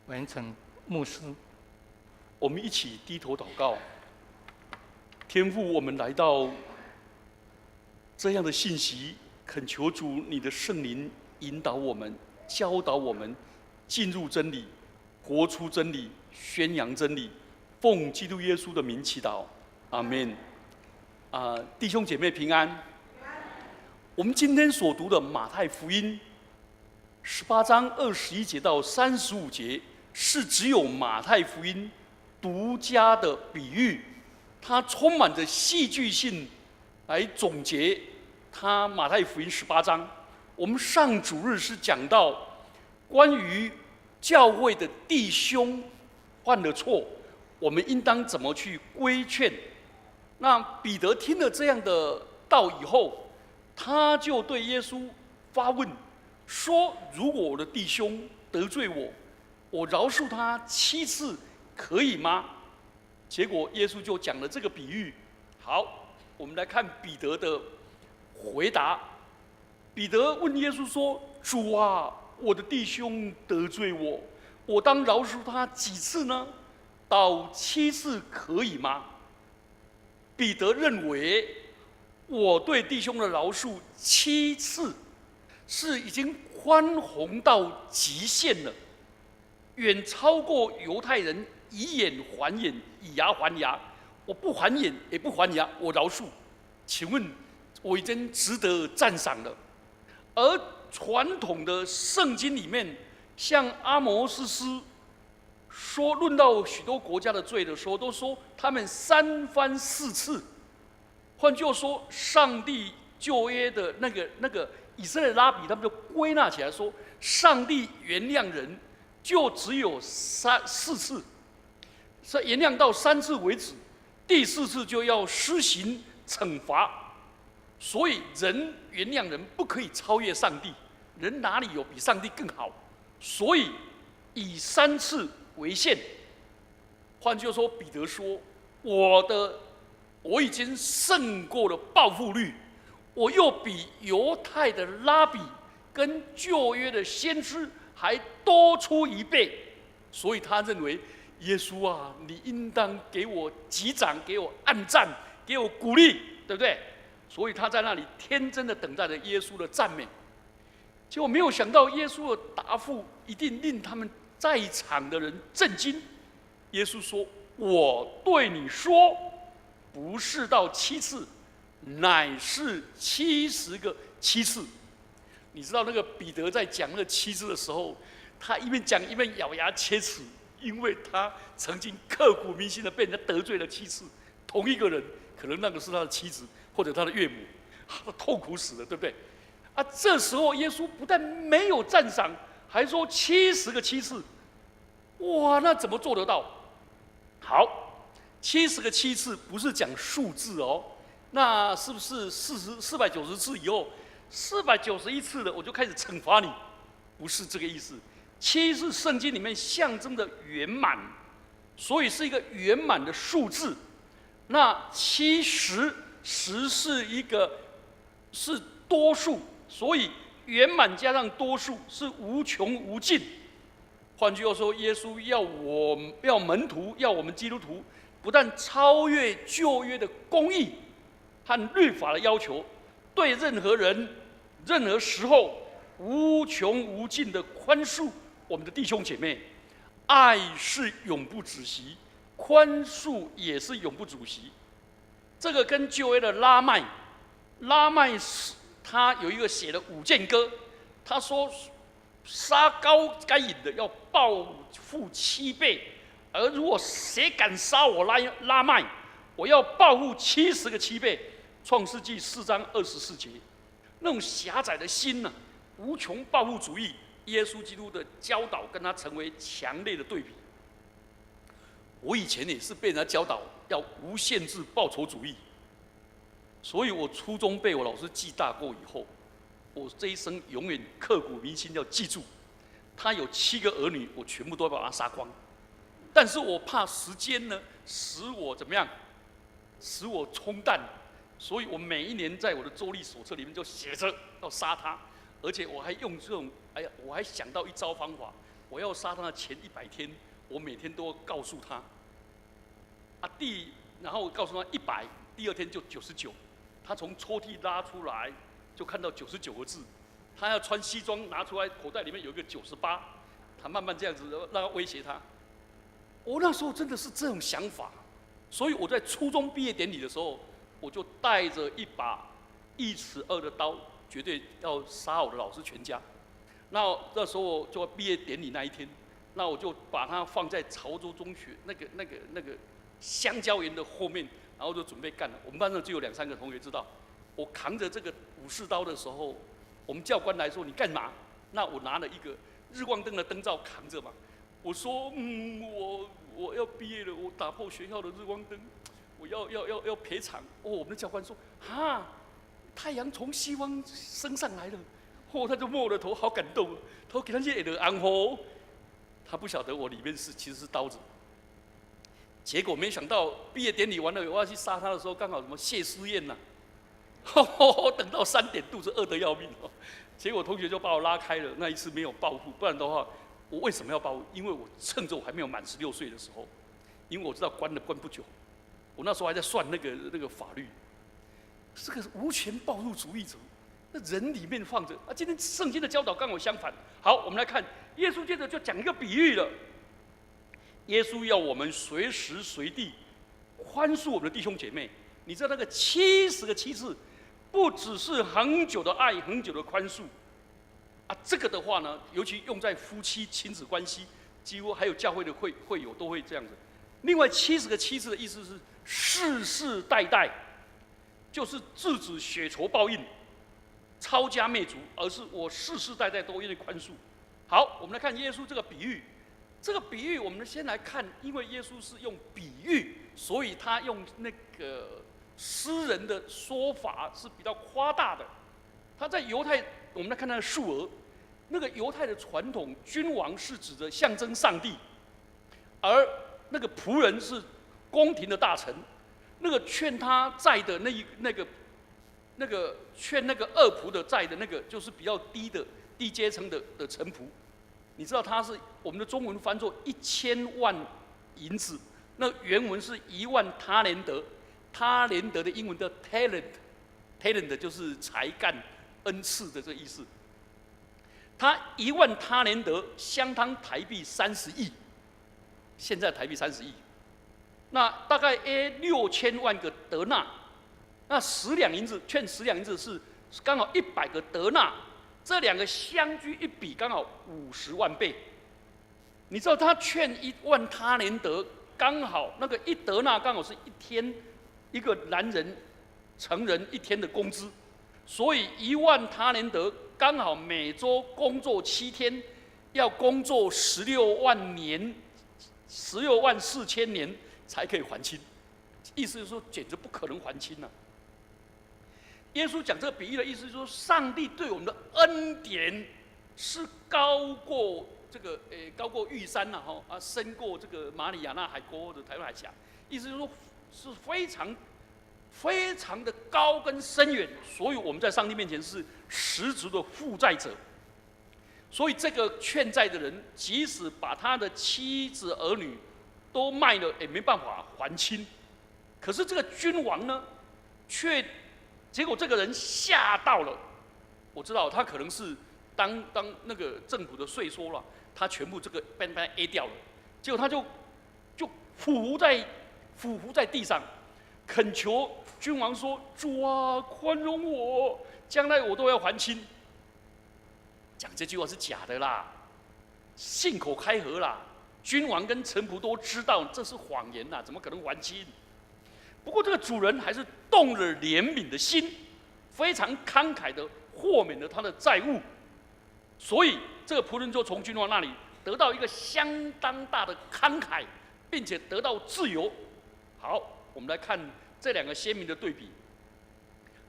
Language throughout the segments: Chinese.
完成牧师。我们一起低头祷告。天父，我们来到这样的信息，恳求主你的圣灵引导我们、教导我们，进入真理，活出真理，宣扬真理。奉基督耶稣的名祈祷，阿们。弟兄姐妹平安。我们今天所读的马太福音18章21节到35节，是只有马太福音独家的比喻，它充满着戏剧性来总结它马太福音18章。我们上主日是讲到关于教会的弟兄犯了错，我们应当怎么去规劝。那彼得听了这样的道以后，他就对耶稣发问说：如果我的弟兄得罪我，我饶恕他7次，可以吗？结果耶稣就讲了这个比喻。好，我们来看彼得的回答。彼得问耶稣说：主啊，我的弟兄得罪我，我当饶恕他几次呢？到7次可以吗？彼得认为，我对弟兄的饶恕7次，是已经宽宏到极限了，远超过犹太人以眼还眼，以牙还牙。我不还眼也不还牙，我饶恕。请问，我已经值得赞赏了。而传统的圣经里面，像阿摩司书说，论到许多国家的罪的时候，都说他们3番4次。换句话说，上帝旧约的那个以色列拉比，他们就归纳起来说，上帝原谅人就只有4次，是原谅到3次为止，第4次就要施行惩罚。所以人原谅人不可以超越上帝，人哪里有比上帝更好？所以以3次为限。换句话说，彼得说，我已经胜过了报复律，我又比犹太的拉比跟旧约的先知还多出1倍，所以他认为耶稣啊，你应当给我击掌，给我按赞，给我鼓励，对不对？所以他在那里天真的等待着耶稣的赞美。结果没有想到，耶稣的答复一定令他们在场的人震惊。耶稣说：我对你说，不是到7次，乃是70个7次。你知道那个彼得在讲那个7次的时候，他一边讲一边咬牙切齿，因为他曾经刻骨铭心的被人家得罪了7次。同一个人，可能那个是他的妻子或者他的岳母，他痛苦死了，对不对？这时候耶稣不但没有赞赏，还说70个7次。哇，那怎么做得到？好，70个7次不是讲数字哦，那是不是490次以后，491次了我就开始惩罚你？不是这个意思。7是圣经里面象征的圆满，所以是一个圆满的数字。那70是多数，所以圆满加上多数是无穷无尽。换句话说，耶稣要门徒，要我们基督徒，不但超越旧约的公义和律法的要求，对任何人、任何时候无穷无尽的宽恕我们的弟兄姐妹。爱是永不止息，宽恕也是永不止息。这个跟旧约的拉麦他有一个写的5件歌，他说杀高该隐的要报复7倍，而如果谁敢杀我拉麦，我要报复70个7倍。创世纪4章24节，那种狭窄的心呢，无穷报复主义，耶稣基督的教导跟他成为强烈的对比。我以前也是被人家教导要无限制报仇主义，所以我初中被我老师记大过以后，我这一生永远刻骨铭心要记住，他有7个儿女，我全部都要把他杀光。但是我怕时间呢使我怎么样，使我冲淡，所以我每一年在我的周历手册里面就写着要杀他，而且我还用这种，我还想到一招方法，我要杀他的前100天，我每天都要告诉他，然后告诉他100，第2天就99，他从抽屉拉出来就看到99个字，他要穿西装拿出来，口袋里面有一个98，他慢慢这样子让他威胁他。我那时候真的是这种想法，所以我在初中毕业典礼的时候，我就带着一把1尺2的刀，绝对要杀我的老师全家。那时候就毕业典礼那一天，那我就把它放在潮州中学那个香蕉园的后面，然后就准备干了。我们班上就有2、3个同学知道，我扛着这个武士刀的时候，我们教官来说你干嘛？那我拿了一个日光灯的灯罩扛着嘛。我说我要毕业了，我打破学校的日光灯，我要赔偿。我们的教官说太阳从西方升上来了。他就摸我的头，好感动。他说：“给他写的安吼。”他不晓得我里面其实是刀子。结果没想到毕业典礼完了，我要去杀他的时候，刚好什么谢师宴呐，等到3点，肚子饿得要命哦。结果同学就把我拉开了。那一次没有报复，不然的话，我为什么要报复？因为我趁着我还没有满16岁的时候，因为我知道关不久，我那时候还在算那个法律，是个无权暴露主义者。那人里面放着今天圣经的教导刚好相反。好，我们来看耶稣接着就讲一个比喻了。耶稣要我们随时随地宽恕我们的弟兄姐妹。你知道那个70个7次，不只是恒久的爱、恒久的宽恕这个的话呢，尤其用在夫妻亲子关系，几乎还有教会的会友都会这样子。另外70个7次的意思是世世代代，就是制止血仇报应。抄家灭族，而是我世世代代都愿意宽恕。好，我们来看耶稣这个比喻。这个比喻，我们先来看，因为耶稣是用比喻，所以他用那个诗人的说法是比较夸大的。他在犹太，我们来看他的数额。那个犹太的传统，君王是指着象征上帝，而那个仆人是宫廷的大臣。那个劝他债的那个劝那个恶仆的债的那个，就是比较低阶层的臣仆。你知道他是我们的中文翻作1000万银子，那原文是1万他连德。他连德的英文叫 talent 就是才干、恩赐的这个意思。他1万他连德相当台币30亿，现在台币30亿，那大概6000万个德纳。那10两银子，劝10两银子是刚好100个德纳，这2个相距一比，刚好50万倍。你知道他劝1万他连德，刚好那个1德纳刚好是1天一个男人成人1天的工资，所以1万他连德刚好每周工作7天，要工作16万年，16万4千年才可以还清。意思就是说，简直不可能还清啊。耶稣讲这个比喻的意思是说，上帝对我们的恩典是高过玉山深过这个马里亚纳海沟的台湾海峡。意思就是说，是非常非常的高跟深远，所以我们在上帝面前是十足的负债者。所以这个欠债的人，即使把他的妻子儿女都卖了，也没办法还清。可是这个君王呢，结果这个人吓到了。我知道他可能是当那个政府的税收了，他全部这个被 A 掉了。结果他就俯伏在地上，恳求君王说：“主啊，宽容我，将来我都要还清。”讲这句话是假的啦，信口开河啦。君王跟臣仆都知道这是谎言啦，怎么可能还清？不过这个主人还是动了怜悯的心，非常慷慨的豁免了他的债务，所以这个仆人就从君王那里得到一个相当大的慷慨，并且得到自由。好，我们来看这2个鲜明的对比。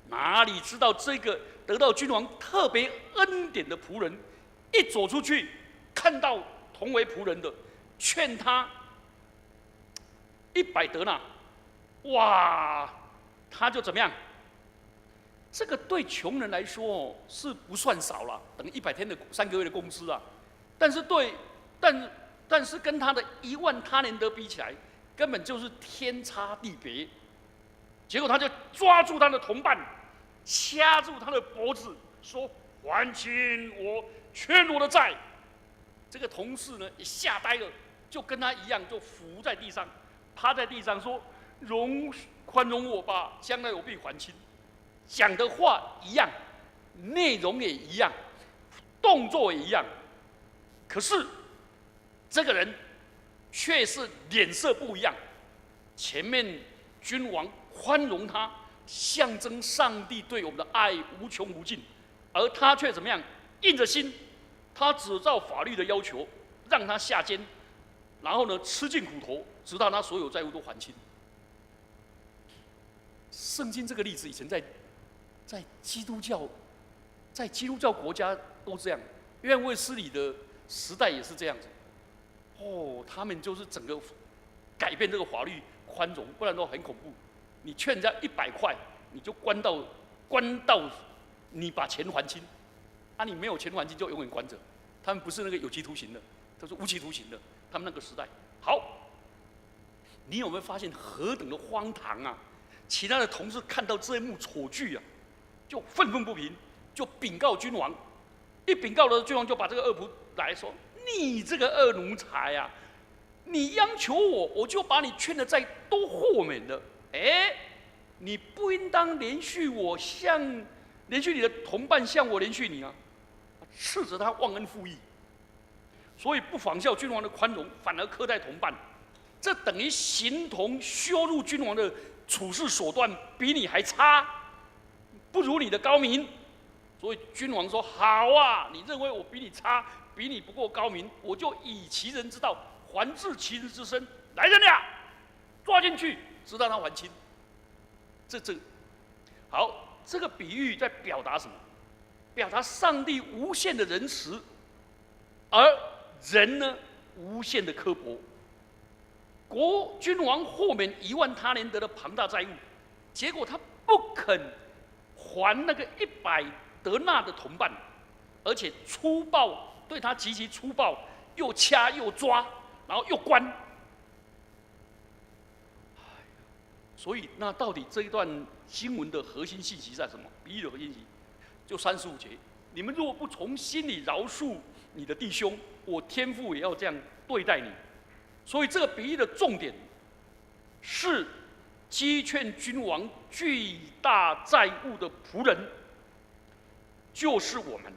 哪里知道这个得到君王特别恩典的仆人，一走出去，看到同为仆人的，劝他100德纳，哇，他就怎么样？这个对穷人来说是不算少了，等于100天的3个月的工资啊。但是对但是跟他的10000他连得比起来，根本就是天差地别。结果他就抓住他的同伴，掐住他的脖子，说：“还清我欠我的债。”这个同事呢也吓呆了，就跟他一样，就伏在地上，趴在地上说：“宽容我吧，将来我必还清。”讲的话一样，内容也一样，动作也一样，可是这个人却是脸色不一样。前面君王宽容他，象征上帝对我们的爱无穷无尽，而他却怎么样？硬着心，他只照法律的要求让他下监，然后呢吃尽苦头，直到他所有债务都还清。圣经这个例子以前在基督教国家都这样，约翰卫斯理的时代也是这样子。他们就是整个改变这个法律宽容，不然都很恐怖。你欠人家100块，你就关到你把钱还清，你没有钱还清就永远关着。他们不是那个有期徒刑的，都是无期徒刑的。他们那个时代，好，你有没有发现何等的荒唐啊？其他的同事看到这一幕丑剧啊，就愤愤不平，就禀告君王。一禀告了，君王就把这个恶仆来说：“你这个恶奴才啊，你央求我，我就把你欠的债都豁免了。你不应当连续你的同伴向我连续你啊！”斥责他忘恩负义，所以不仿效君王的宽容，反而苛待同伴，这等于形同羞辱君王的处事手段比你还差，不如你的高明。所以君王说：“好啊，你认为我比你差，比你不够高明，我就以其人之道还治其人之身。来人呀，抓进去，直到他还清。”好，这个比喻在表达什么？表达上帝无限的仁慈，而人呢无限的刻薄。君王豁免10000他连得的庞大债务，结果他不肯还那个100德纳的同伴，而且粗暴，对他极其粗暴，又掐又抓，然后又关。所以，那到底这一段经文的核心信息在什么？比喻的核心信息就35节：你们若不从心里饶恕你的弟兄，我天父也要这样对待你。所以，这个比喻的重点是击劝君王巨大债务的仆人，就是我们，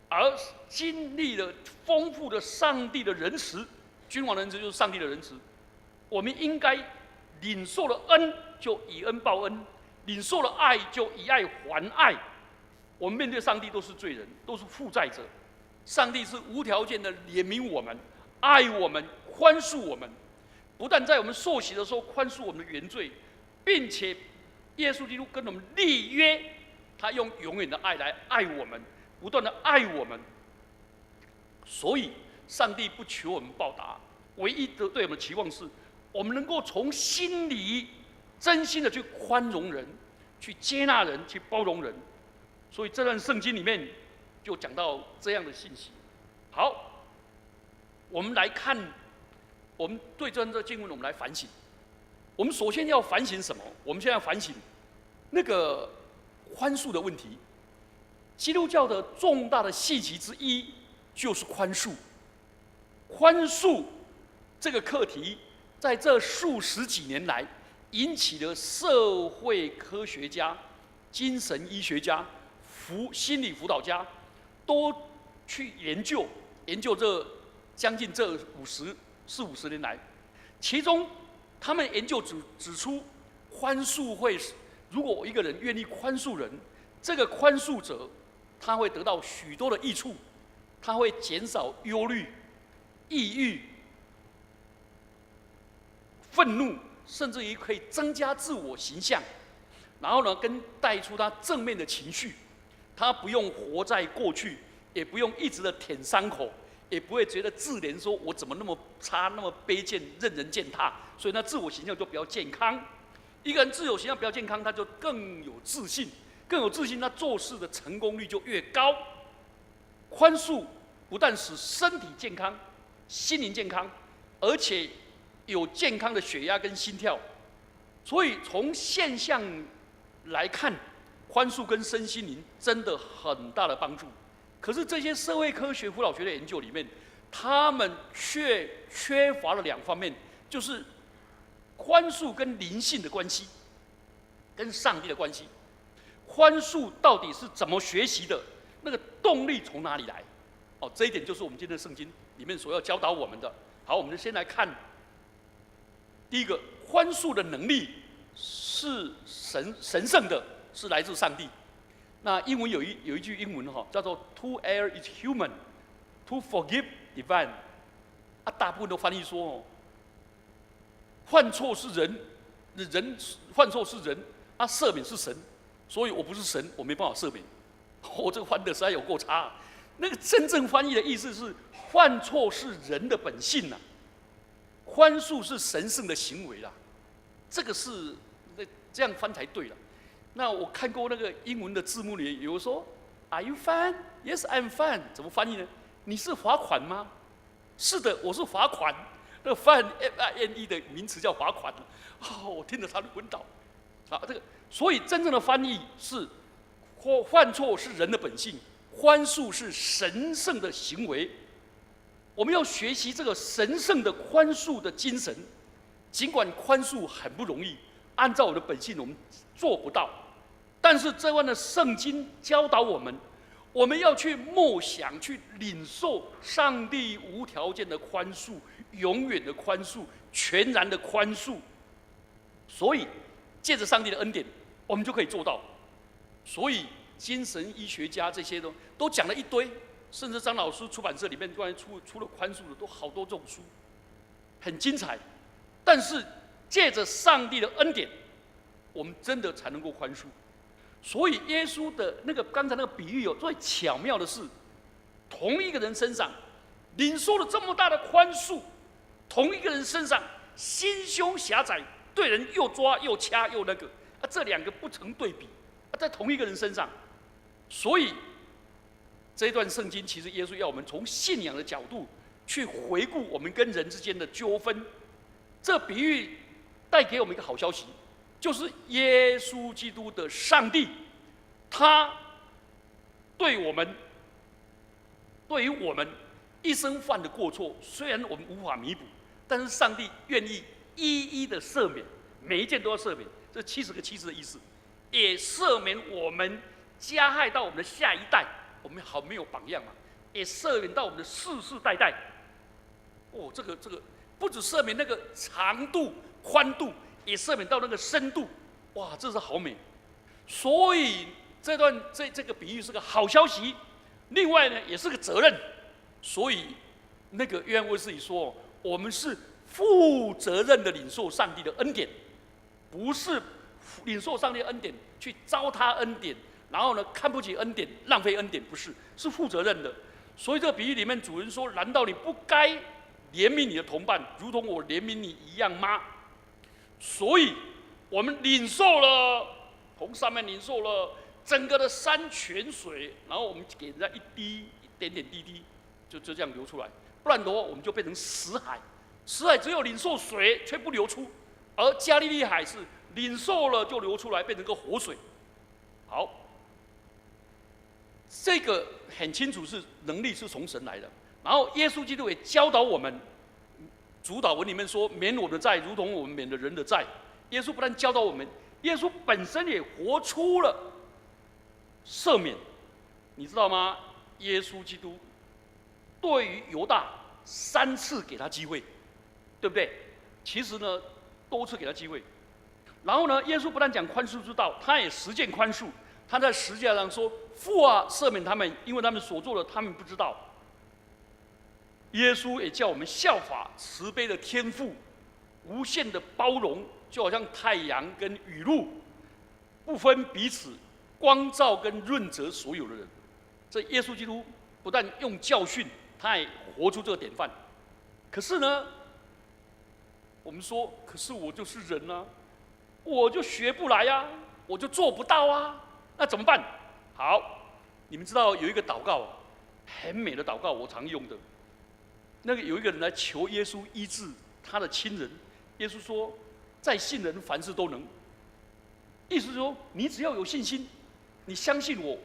而经历了丰富的上帝的仁慈，君王的仁慈就是上帝的仁慈。我们应该领受了恩，就以恩报恩；领受了爱，就以爱还爱。我们面对上帝都是罪人，都是负债者。上帝是无条件的怜悯我们、爱我们、宽恕我们，不但在我们受洗的时候宽恕我们的原罪，并且耶稣基督跟我们立约，他用永远的爱来爱我们，不断的爱我们。所以，上帝不求我们报答，唯一的对我们的期望是，我们能够从心里真心的去宽容人，去接纳人，去包容人。所以这段圣经里面就讲到这样的信息。好，我们来看，我们对这段经文，我们来反省。我们首先要反省什么？我们现在要反省那个宽恕的问题。基督教的重大的信息之一就是宽恕。宽恕这个课题，在这数十几年来，引起了社会科学家、精神医学家、心理辅导家都去研究这将近这40-50年来，其中他们研究指出，宽恕如果一个人愿意宽恕人，这个宽恕者他会得到许多的益处，他会减少忧虑、抑郁、愤怒，甚至于可以增加自我形象，然后呢，带出他正面的情绪。他不用活在过去，也不用一直的舔伤口，也不会觉得自怜，说我怎么那么差、那么卑贱、任人践踏，所以那自我形象就比较健康。一个人自我形象比较健康，他就更有自信，他做事的成功率就越高。宽恕不但使身体健康，心灵健康，而且有健康的血压跟心跳。所以从现象来看，宽恕跟身心灵真的很大的帮助。可是这些社会科学、辅导学的研究里面，他们却缺乏了2方面，就是宽恕跟灵性的关系，跟上帝的关系。宽恕到底是怎么学习的？那个动力从哪里来？这一点就是我们今天的圣经里面所要教导我们的。好，我们就先来看第一个，宽恕的能力是神圣的，是来自上帝。那英文有一句英文叫做 "To err is human, to forgive divine"。大部分都翻译说犯错是人犯错是人，赦免是神。所以我不是神，我没办法赦免。这个翻的实在有够差。那个真正翻译的意思是，犯错是人的本性呐，宽恕是神圣的行为啦。这个是这样翻才对了。那我看过那个英文的字幕里有说 "Are you fine? Yes, I'm fine." 怎么翻译呢？你是罚款吗？是的，我是罚款。那个 fine FINE 的名词叫罚款。我听着差点昏倒。所以真正的翻译是，犯错是人的本性，宽恕是神圣的行为。我们要学习这个神圣的宽恕的精神。尽管宽恕很不容易，按照我的本性我们做不到，但是这段的圣经教导我们，我们要去默想、去领受上帝无条件的宽恕、永远的宽恕、全然的宽恕。所以借着上帝的恩典，我们就可以做到。所以精神医学家这些都讲了一堆，甚至张老师出版社里面关于出了宽恕的都好多这种书，很精彩。但是借着上帝的恩典，我们真的才能够宽恕。所以耶稣的刚才那个比喻最巧妙的是，同一个人身上领受了这么大的宽恕，同一个人身上心胸狭窄，对人又抓又掐又这2个不成对比，在同一个人身上。所以这一段圣经其实耶稣要我们从信仰的角度去回顾我们跟人之间的纠纷。这比喻带给我们一个好消息，就是耶稣基督的上帝，他对于我们一生犯的过错，虽然我们无法弥补，但是上帝愿意一一的赦免，每一件都要赦免。这70个70的意思，也赦免我们加害到我们的下一代，我们好没有榜样嘛，也赦免到我们的世世代代。这个不只赦免那个长度、宽度，也赦免到那个深度。这是好美。所以这个比喻是个好消息，另外呢也是个责任。所以约翰卫斯理说，我们是负责任的领受上帝的恩典，不是领受上帝的恩典去糟蹋恩典，然后呢看不起恩典，浪费恩典，不是，是负责任的。所以这个比喻里面，主人说：难道你不该怜悯你的同伴，如同我怜悯你一样吗？所以我们领受了，从上面领受了整个的山泉水，然后我们给人家一点点滴滴，就这样流出来。不然的话，我们就变成死海。死海只有领受水却不流出，而加利利海是领受了就流出来，变成个活水。好，这个很清楚是能力是从神来的。然后耶稣基督也教导我们，主祷文里面说：免我们的债，如同我们免了人的债。耶稣不但教导我们，耶稣本身也活出了赦免。你知道吗？耶稣基督对于犹大3次给他机会，对不对？其实呢，多次给他机会。然后呢，耶稣不但讲宽恕之道，他也实践宽恕。他在十字架上说：父啊，赦免他们，因为他们所做的，他们不知道。耶稣也叫我们效法慈悲的天父，无限的包容，就好像太阳跟雨露，不分彼此，光照跟润泽所有的人。这耶稣基督不但用教训，他也活出这个典范。可是呢，我们说，可是我就是人啊，我就学不来啊，我就做不到啊，那怎么办？好，你们知道有一个祷告，很美的祷告，我常用的。有一个人来求耶稣医治他的亲人，耶稣说：“在信人凡事都能。”意思是说，你只要有信心，你相信我，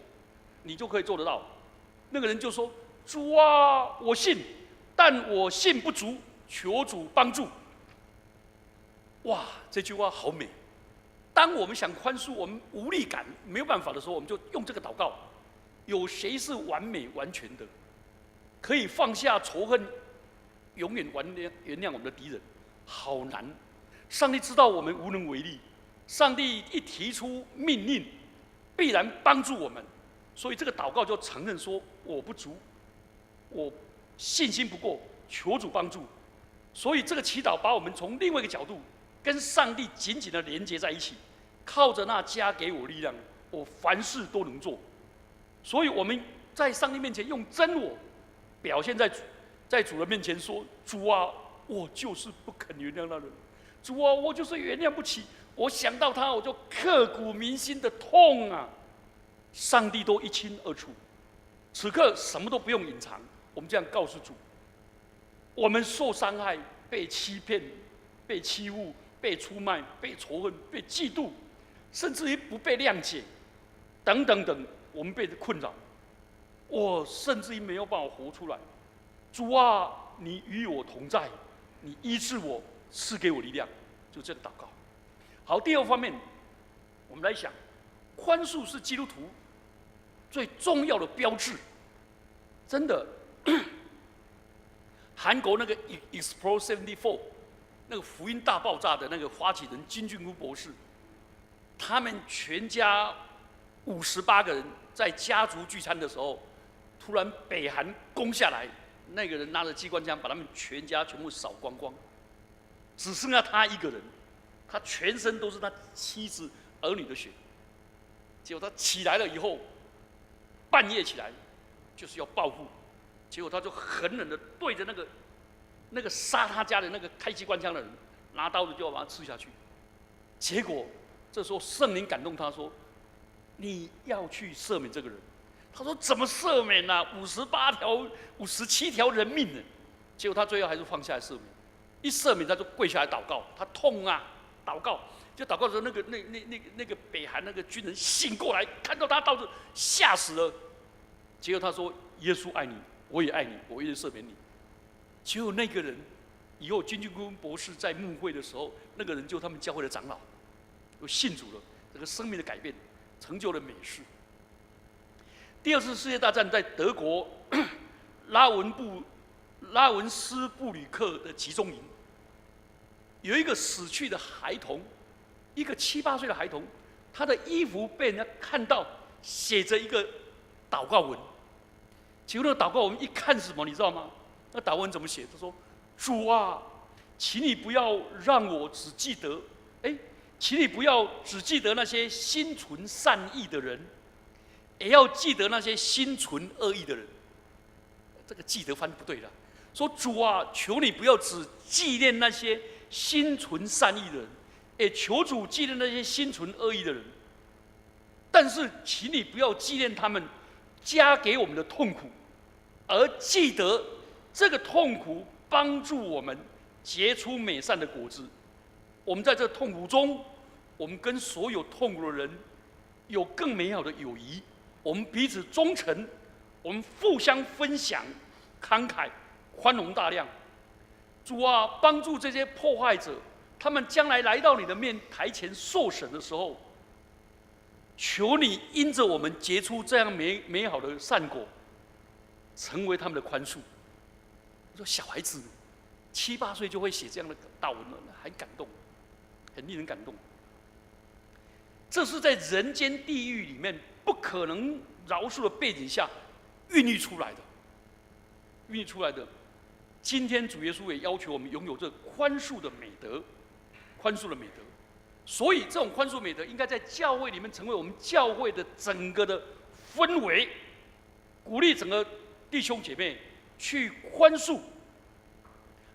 你就可以做得到。那个人就说：“主啊，我信，但我信不足，求主帮助。”哇，这句话好美！当我们想宽恕，我们无力感没有办法的时候，我们就用这个祷告。有谁是完美完全的，可以放下仇恨，永远原谅我们的敌人？好难！上帝知道我们无能为力，上帝一提出命令，必然帮助我们。所以这个祷告就承认说：我不足，我信心不够，求主帮助。所以这个祈祷把我们从另外一个角度跟上帝紧紧的连接在一起，靠着那加给我力量，我凡事都能做。所以我们在上帝面前用真我表现在主人面前说：主啊，我就是不肯原谅那人，主啊，我就是原谅不起，我想到他我就刻骨铭心的痛啊！上帝都一清二楚，此刻什么都不用隐藏，我们这样告诉主：我们受伤害、被欺骗、被欺侮、被出卖、被仇恨、被嫉妒，甚至于不被谅解，等等等。我们被困扰，我甚至于没有办法活出来。主啊，你与我同在，你医治我，赐给我力量，就这样祷告。好，第二方面，我们来想，宽恕是基督徒最重要的标志。真的，韩国那个 Explore 74那个福音大爆炸的那个发起人金俊夫博士，他们全家58个人在家族聚餐的时候，突然北韩攻下来，那个人拿着机关枪把他们全家全部扫光光，只剩下他一个人，他全身都是他妻子儿女的血。结果他起来了以后，半夜起来就是要报复，结果他就狠狠的对着那个杀他家的那个开机关枪的人，拿刀子就要把他刺下去。结果这时候圣灵感动他说：你要去赦免这个人。他说：怎么赦免啊？57条人命呢？结果他最后还是放下来赦免。一赦免他就跪下来祷告，他痛啊，祷告。就祷告的时候，那个北韩那个军人醒过来，看到他刀子，吓死了。结果他说：耶稣爱你，我也爱你，我愿意赦免你。结果那个人以后金俊坤博士在牧会的时候，那个人就他们教会的长老，就信主了，这个生命的改变成就了美事。第二次世界大战在德国拉文斯布吕克的集中营，有一个死去的孩童，一个7、8岁的孩童，他的衣服被人家看到写着一个祷告文。结果那个祷告文一看是什么，你知道吗？那祷告文怎么写？他说：主啊，请你不要让我只记得，请你不要只记得那些心存善意的人，也要记得那些心存恶意的人。这个记得翻不对了。说主啊，求你不要只纪念那些心存善意的人，也求主纪念那些心存恶意的人。但是，请你不要纪念他们加给我们的痛苦，而记得这个痛苦帮助我们结出美善的果子。我们在这痛苦中，我们跟所有痛苦的人有更美好的友谊，我们彼此忠诚，我们互相分享，慷慨、宽容大量。主啊，帮助这些破坏者，他们将来来到你的台前受审的时候，求你因着我们结出这样美好的善果，成为他们的宽恕。我说小孩子7、8岁就会写这样的祷文了，很感动，很令人感动。这是在人间地狱里面不可能饶恕的背景下孕育出来的。今天主耶稣也要求我们拥有这宽恕的美德，所以这种宽恕美德应该在教会里面成为我们教会的整个的氛围，鼓励整个弟兄姐妹去宽恕，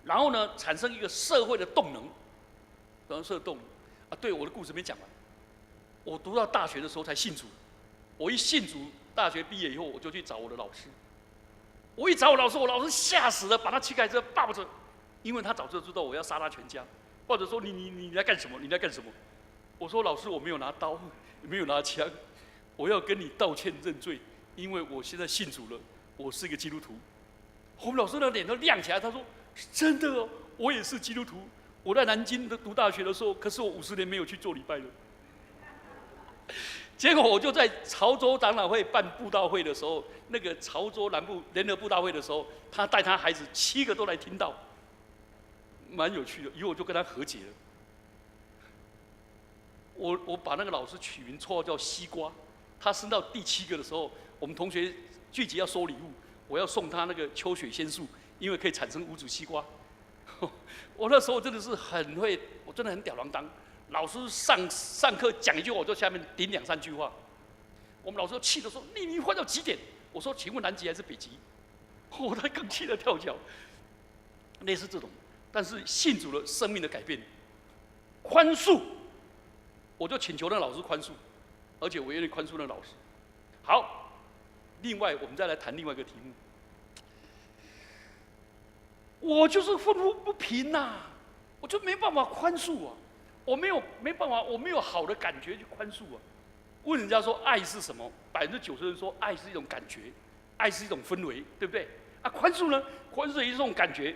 然后呢，产生一个社会的动能，对，我的故事没讲完。我读到大学的时候才信主，我一信主，大学毕业以后我就去找我的老师，我一找我老师，我老师吓死了，把他膝盖这抱着，因为他早就知道我要杀他全家，抱着说你来干什么？你来干什么？我说老师，我没有拿刀，也没有拿枪，我要跟你道歉认罪，因为我现在信主了，我是一个基督徒。我们老师的脸都亮起来，他说真的哦，我也是基督徒。我在南京读大学的时候，可是我50年没有去做礼拜了。结果我就在潮州长老会办布道会的时候，那个潮州南部联合布道会的时候，他带他孩子7个都来听到，蛮有趣的。以后我就跟他和解了。我把那个老师取名绰号叫西瓜。他升到第7个的时候，我们同学聚集要收礼物，我要送他那个秋水仙树，因为可以产生无籽西瓜。我那时候真的是很会，我真的很吊儿郎当。老师上课讲一句话，我就下面顶2、3句话。我们老师气得说：“你换到几点？”我说：“请问南极还是北极？”他更气得跳脚。类似这种，但是信主了，生命的改变，宽恕，我就请求那老师宽恕，而且我愿意宽恕那老师。好，另外我们再来谈另外一个题目。我就是愤愤不平呐，我就没办法宽恕啊，没办法，我没有好的感觉去宽恕啊。问人家说爱是什么？90%人说爱是一种感觉，爱是一种氛围，对不对？啊，宽恕呢？宽恕也是一种感觉，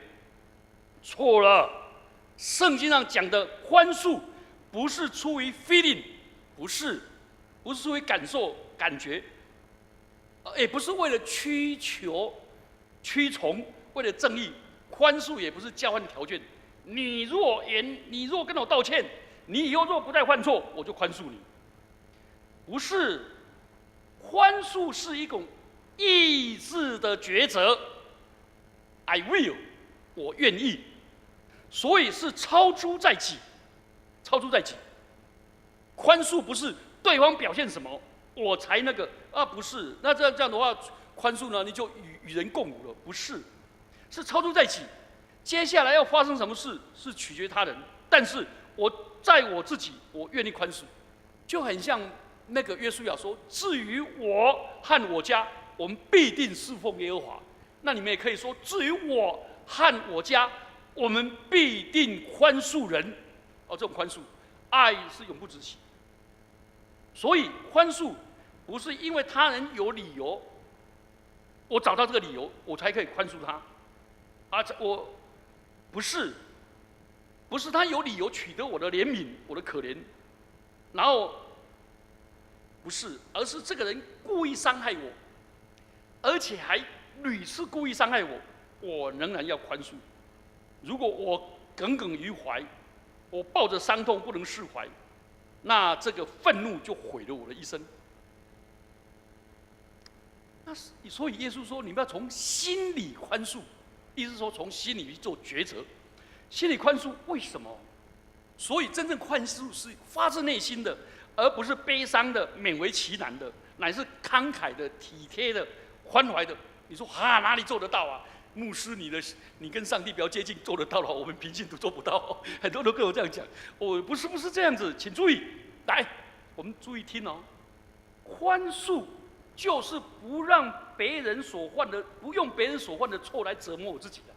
错了。圣经上讲的宽恕，不是出于 feeling， 不是出于感受、感觉，也不是为了驱从，为了正义。宽恕也不是交换条件，你若跟我道歉，你以后若不再犯错，我就宽恕你。不是，宽恕是一种意志的抉择。I will， 我愿意，所以是超出在己。宽恕不是对方表现什么，我才那个啊，不是。那这样的话，宽恕呢，你就与人共舞了，不是。是超出在己，接下来要发生什么事是取决他人，但是我在我自己，我愿意宽恕，就很像那个约书亚说：“至于我和我家，我们必定侍奉耶和华。”那你们也可以说：“至于我和我家，我们必定宽恕人。”哦，这种宽恕，爱是永不止息。所以宽恕不是因为他人有理由，我找到这个理由，我才可以宽恕他。我不是他有理由取得我的怜悯，我的可怜，然后不是，而是这个人故意伤害我，而且还屡次故意伤害我，我仍然要宽恕。如果我耿耿于怀，我抱着伤痛不能释怀，那这个愤怒就毁了我的一生。所以耶稣说，你们要从心里宽恕。意思是说，从心里去做抉择。心里宽恕，为什么？所以真正宽恕是发自内心的，而不是悲伤的、勉为其难的，乃是慷慨的、体贴的、宽怀的。你说哪里做得到啊？牧师，你跟上帝比较接近，做得到了，我们平信徒做不到。很多人都跟我这样讲，不是这样子，请注意，来，我们注意听哦。宽恕就是不用别人所犯的错来折磨我自己的。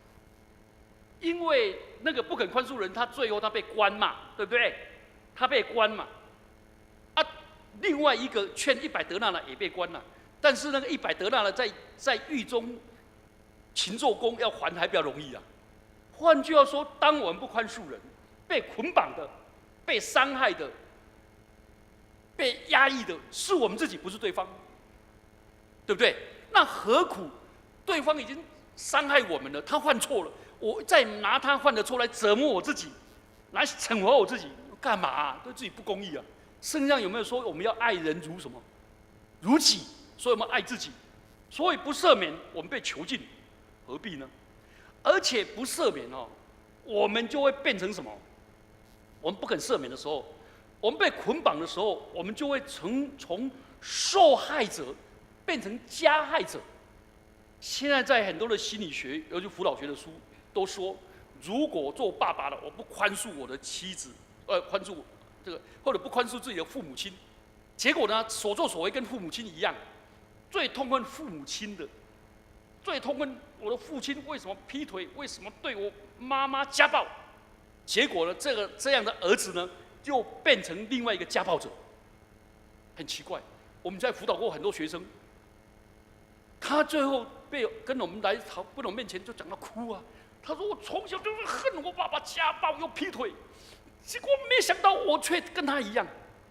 因为那个不肯宽恕人，他最后他被关嘛，对不对？他被关嘛，啊，另外一个劝100德纳的也被关了，但是那个100德纳的在狱中勤做工要还还比较容易啊。换句话说，当我们不宽恕人，被捆绑的、被伤害的、被压抑的，是我们自己，不是对方。对不对？那何苦对方已经伤害我们了，他犯错了，我再拿他犯的错来折磨我自己，来惩罚我自己，干嘛啊？对自己不公义啊！圣经上有没有说我们要爱人如什么？如己，所以我们爱自己，所以不赦免，我们被囚禁，何必呢？而且不赦免哦，我们就会变成什么？我们不肯赦免的时候，我们被捆绑的时候，我们就会从受害者变成加害者。现在在很多的心理学，尤其辅导学的书都说，如果做爸爸的，我不宽恕我的妻子，宽恕这个，或者不宽恕自己的父母亲，结果呢，所作所为跟父母亲一样，最痛恨父母亲的，最痛恨我的父亲为什么劈腿，为什么对我妈妈家暴。结果呢，这样的儿子呢，就变成另外一个家暴者。很奇怪，我们在辅导过很多学生，他最后跟我们面前就讲到哭啊。他说：“我从小就是恨我爸爸家暴又劈腿，结果没想到我却跟他一样。”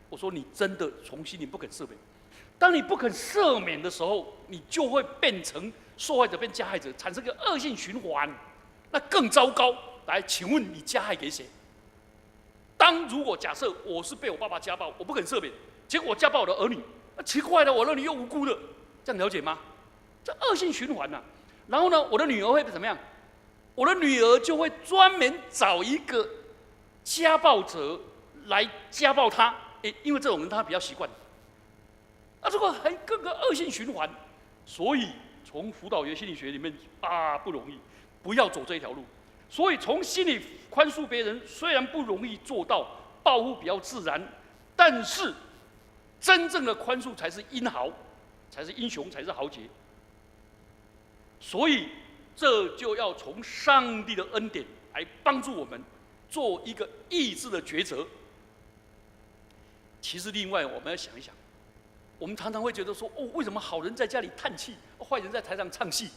我说：“你真的从心里不肯赦免。当你不肯赦免的时候，你就会变成受害者变加害者，产生一个恶性循环，那更糟糕。来，请问你加害给谁？如果假设我是被我爸爸家暴，我不肯赦免，结果我家暴我的儿女，那奇怪了，我儿女又无辜的，这样了解吗？这恶性循环啊。然后呢，我的女儿会怎么样？我的女儿就会专门找一个家暴者来家暴她，因为这种人他比较习惯。这个还更个恶性循环。所以从辅导员心理学里面不容易，不要走这一条路。所以从心里宽恕别人，虽然不容易做到，报复比较自然，但是真正的宽恕才是英豪，才是英雄，才是豪杰。所以这就要从上帝的恩典来帮助我们做一个意志的抉择。其实另外我们要想一想，我们常常会觉得说，为什么好人在家里叹气，坏人在台上唱戏？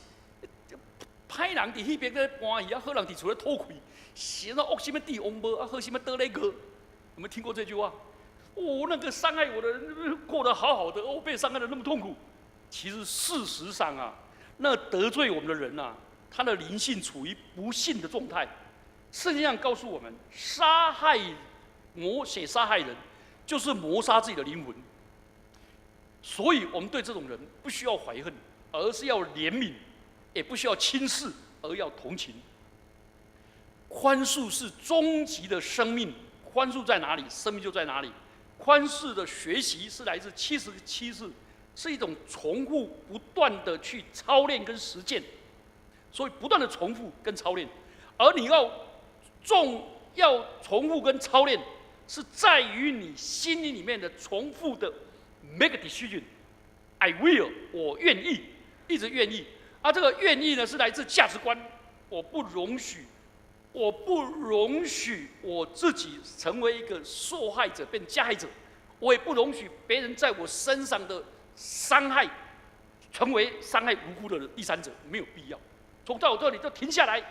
歹人伫迄边在搬戏，好人伫厝咧偷窥，闲到恶什么地王无，好什么得那个？有没有听过这句话？那个伤害我的人过得好好的，被伤害得那么痛苦。其实事实上啊，那得罪我们的人啊，他的灵性处于不幸的状态。圣经上告诉我们，杀害人，就是谋杀自己的灵魂。所以我们对这种人不需要怀恨，而是要怜悯。也不需要轻视，而要同情。宽恕是终极的生命，宽恕在哪里，生命就在哪里。宽恕的学习是来自77次，是一种重复不断的去操练跟实践，所以不断的重复跟操练。而你要重复跟操练，是在于你心里面的重复的 make a decision。I will， 我愿意，一直愿意。这个愿意呢，是来自价值观。我不容许我自己成为一个受害者变加害者，我也不容许别人在我身上的伤害成为伤害无辜的第三者，没有必要。从到我这里就停下来，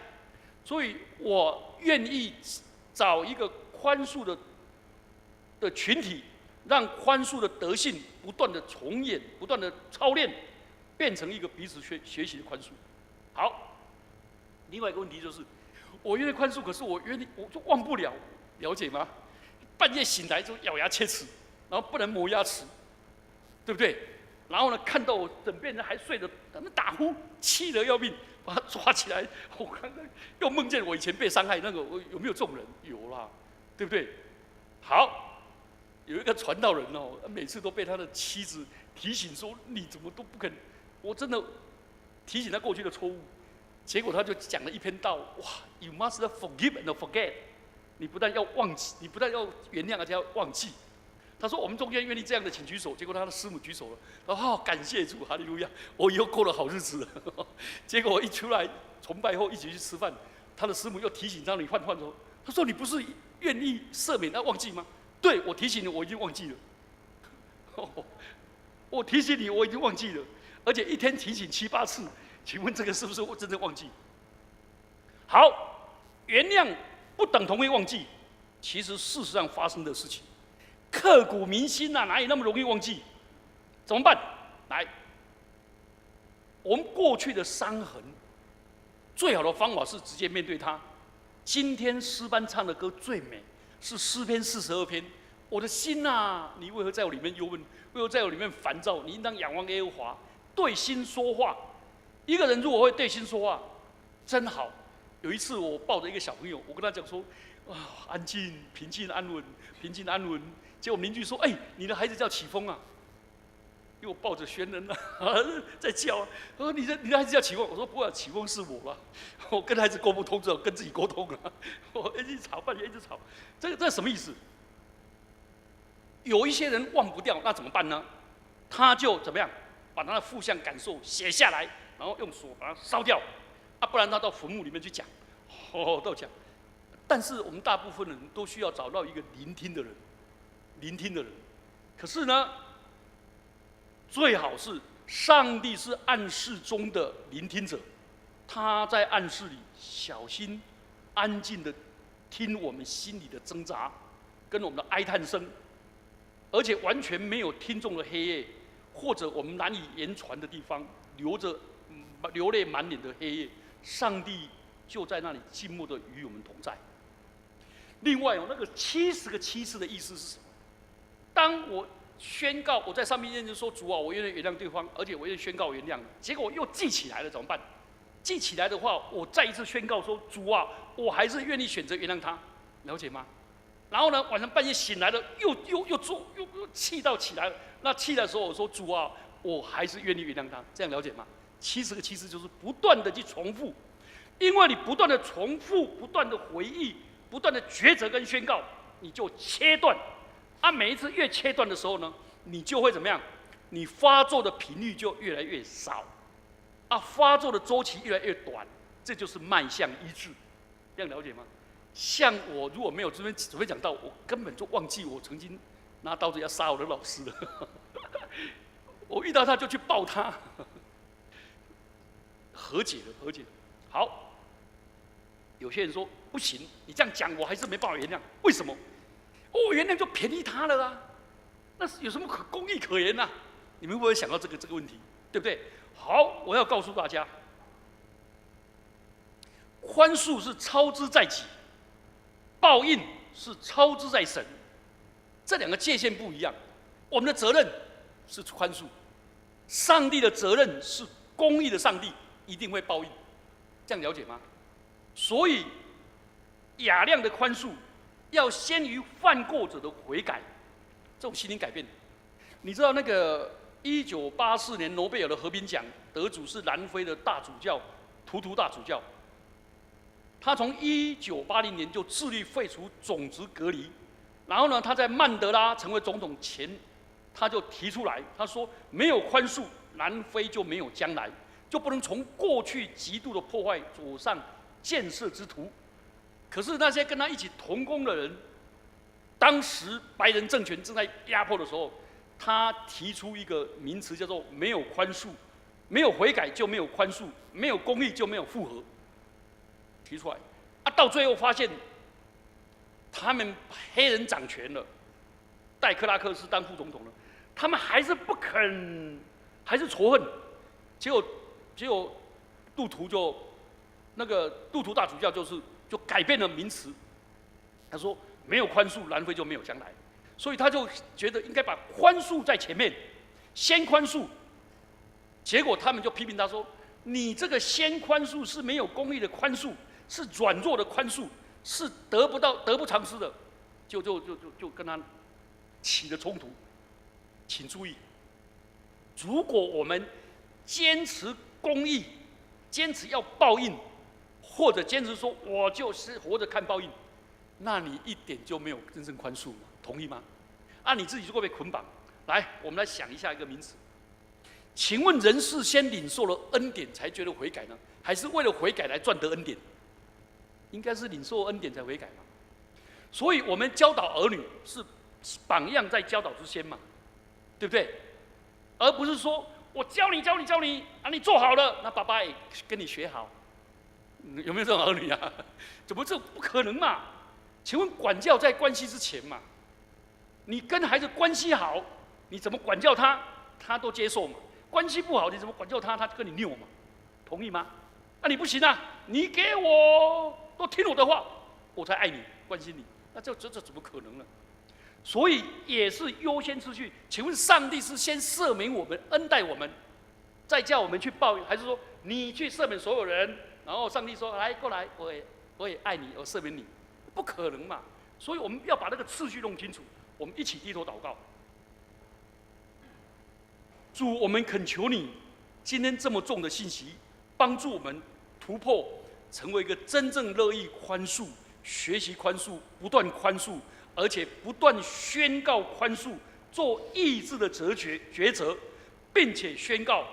所以我愿意找一个宽恕的群体，让宽恕的德性不断的重演，不断的操练。变成一个彼此学习的宽恕。好，另外一个问题就是，我愿意宽恕，可是我就忘不了，了解吗？半夜醒来就咬牙切齿，然后不能磨牙齿，对不对？然后呢，看到我枕边人还睡着，他们打呼，气得要命，把他抓起来。我刚刚又梦见我以前被伤害，有没有这种人？有啦，对不对？好，有一个传道人每次都被他的妻子提醒说：“你怎么都不肯。”我真的提醒他过去的错误，结果他就讲了一篇道，哇 ！You must forgive and forget。你不但要忘记，你不但要原谅，而且要忘记。他说：“我们中间愿意这样的，请举手。”结果他的师母举手了，然后感谢主，哈利路亚！我以后过了好日子了。结果一出来崇拜后一起去吃饭，他的师母又提醒他：“你换说，他说你不是愿意赦免，要忘记吗？”对，我提醒你，我已经忘记了。我提醒你，我已经忘记了。而且一天提醒7、8次，请问这个是不是我真正忘记？好，原谅不等同于忘记，其实事实上发生的事情，刻骨铭心哪里那么容易忘记？怎么办？来，我们过去的伤痕，最好的方法是直接面对它。今天诗班唱的歌最美，是诗篇42篇。我的心啊，你为何在我里面忧闷？为何在我里面烦躁？你应当仰望耶和华。对心说话，一个人如果会对心说话，真好。有一次我抱着一个小朋友，我跟他讲说：“安静、平静、安稳，平静安稳。”结果邻居说：“你的孩子叫启峰啊。”因为我抱着轩恩在叫啊。他说：“你的孩子叫启峰。”我说：“不会，启峰是我了。我跟孩子沟不通，只好跟自己沟通了。我一直吵，半夜一直吵。这什么意思？有一些人忘不掉，那怎么办呢？他就怎么样？把他的负向感受写下来，然后用火把它烧掉，不然他到坟墓里面去讲，都讲。但是我们大部分人都需要找到一个聆听的人，聆听的人。可是呢，最好是上帝是暗室中的聆听者，他在暗室里小心、安静的听我们心里的挣扎，跟我们的哀叹声，而且完全没有听众的黑夜，或者我们难以言传的地方，流泪满脸的黑夜，上帝就在那里静默的与我们同在。另外那个70个7次的意思是什么？当我宣告我在上面认真说主啊，我愿意原谅对方，而且我愿意宣告原谅，结果我又记起来了，怎么办？记起来的话，我再一次宣告说主啊，我还是愿意选择原谅他，了解吗？然后呢，晚上半夜醒来了，又气到起来了。那气的时候，我说主啊，我还是愿意原谅他，这样了解吗？70个7次就是不断的去重复，因为你不断的重复，不断的回忆，不断的抉择跟宣告，你就切断。每一次越切断的时候呢，你就会怎么样？你发作的频率就越来越少，发作的周期越来越短，这就是迈向医治，这样了解吗？像我如果没有这边准备讲到，我根本就忘记我曾经拿刀子要杀我的老师了。我遇到他就去抱他，和解了，和解了。好，有些人说不行，你这样讲我还是没办法原谅，为什么？原谅就便宜他了啦，那有什么公义可言啊？你们会不会想到这个问题，对不对？好，我要告诉大家，宽恕是操之在己，报应是操之在神，这两个界限不一样。我们的责任是宽恕，上帝的责任是公义的，上帝一定会报应，这样了解吗？所以雅量的宽恕要先于犯过者的悔改，这种心灵改变。你知道那个1984年诺贝尔的和平奖得主是南非的大主教图图大主教，他从1980年就致力废除种族隔离，然后呢，他在曼德拉成为总统前，他就提出来，他说没有宽恕，南非就没有将来，就不能从过去极度的破坏走上建设之途。可是那些跟他一起同工的人，当时白人政权正在压迫的时候，他提出一个名词叫做没有宽恕，没有悔改就没有宽恕，没有公义就没有复合，提出来。到最后发现，他们黑人掌权了，戴克拉克斯当副总统了，他们还是不肯，还是仇恨。结果杜图大主教就改变了名词，他说没有宽恕，南非就没有将来。所以他就觉得应该把宽恕在前面，先宽恕。结果他们就批评他说：“你这个先宽恕是没有公义的宽恕，是软弱的宽恕，是得不偿失的。”就跟他起了冲突。请注意，如果我们坚持公义，坚持要报应，或者坚持说我就是活着看报应，那你一点就没有真正宽恕嘛？同意吗？你自己就会被捆绑。来，我们来想一下一个名词。请问人是先领受了恩典才觉得悔改呢，还是为了悔改来赚得恩典？应该是领受恩典才悔改嘛。所以我们教导儿女是榜样在教导之先嘛，对不对？而不是说我教你你做好了，那爸爸也跟你学好。有没有这种儿女啊？怎么这不可能嘛？请问管教在关系之前嘛？你跟孩子关系好，你怎么管教他，他都接受嘛。关系不好，你怎么管教他，他就跟你拗嘛。同意吗？你不行啊，你给我都听我的话，我才爱你，关心你。那这怎么可能呢？所以也是优先次序。请问上帝是先赦免我们、恩待我们，再叫我们去报应，还是说你去赦免所有人，然后上帝说来过来，我也爱你，我赦免你？不可能嘛。所以我们要把那个次序弄清楚。我们一起低头祷告。主，我们恳求你，今天这么重的信息，帮助我们突破，成为一个真正乐意宽恕、学习宽恕、不断宽恕，而且不断宣告宽恕，做意志的抉择，并且宣告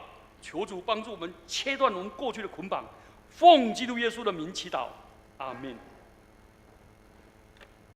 求主帮助我们切断我们过去的捆绑。奉基督耶稣的名祈祷，阿门。